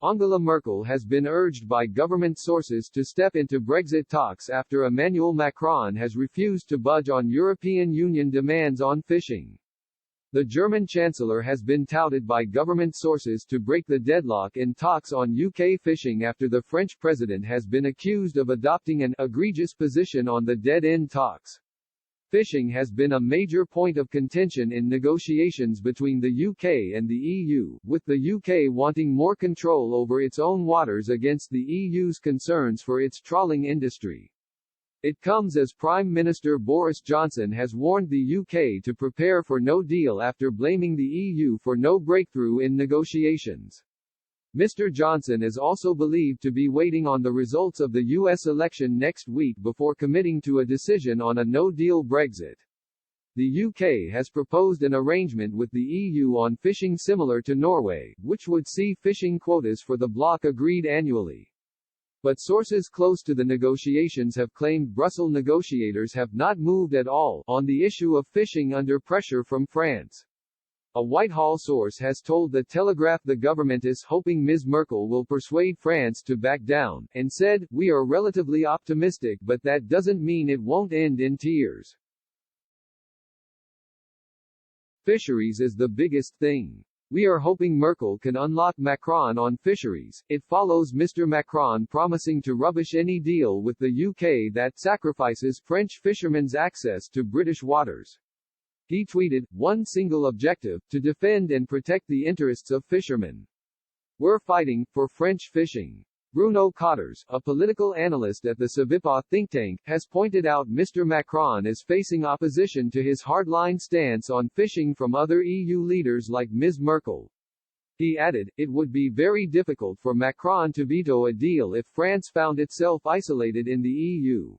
Angela Merkel has been urged by government sources to step into Brexit talks after Emmanuel Macron has refused to budge on European Union demands on fishing. The German Chancellor has been touted by government sources to break the deadlock in talks on UK fishing after the French president has been accused of adopting an egregious position on the dead-end talks. Fishing has been a major point of contention in negotiations between the UK and the EU, with the UK wanting more control over its own waters against the EU's concerns for its trawling industry. It comes as Prime Minister Boris Johnson has warned the UK to prepare for no deal after blaming the EU for no breakthrough in negotiations. Mr. Johnson is also believed to be waiting on the results of the US election next week before committing to a decision on a no-deal Brexit. The UK has proposed an arrangement with the EU on fishing similar to Norway, which would see fishing quotas for the bloc agreed annually. But sources close to the negotiations have claimed Brussels negotiators have not moved at all on the issue of fishing under pressure from France. A Whitehall source has told The Telegraph the government is hoping Ms. Merkel will persuade France to back down, and said, "We are relatively optimistic but that doesn't mean it won't end in tears." Fisheries is the biggest thing. We are hoping Merkel can unlock Macron on fisheries. It follows Mr. Macron promising to rubbish any deal with the UK that sacrifices French fishermen's access to British waters. He tweeted, "One single objective, to defend and protect the interests of fishermen. We're fighting for French fishing." Bruno Cotters, a political analyst at the Civipa think tank, has pointed out Mr. Macron is facing opposition to his hardline stance on fishing from other EU leaders like Ms. Merkel. He added, "It would be very difficult for Macron to veto a deal if France found itself isolated in the EU.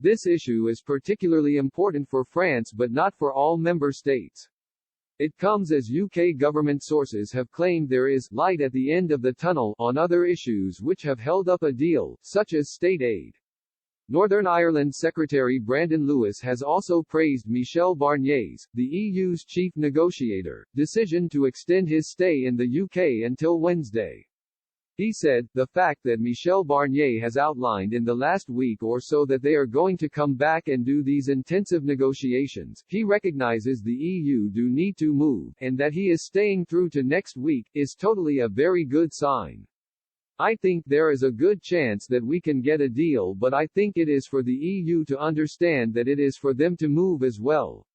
This issue is particularly important for France but not for all member states." It comes as UK government sources have claimed there is light at the end of the tunnel on other issues which have held up a deal, such as state aid. Northern Ireland Secretary Brandon Lewis has also praised Michel Barnier's, the EU's chief negotiator, decision to extend his stay in the UK until Wednesday. He said, "The fact that Michel Barnier has outlined in the last week or so that they are going to come back and do these intensive negotiations, he recognizes the EU do need to move, and that he is staying through to next week, is totally a very good sign. I think there is a good chance that we can get a deal but I think it is for the EU to understand that it is for them to move as well."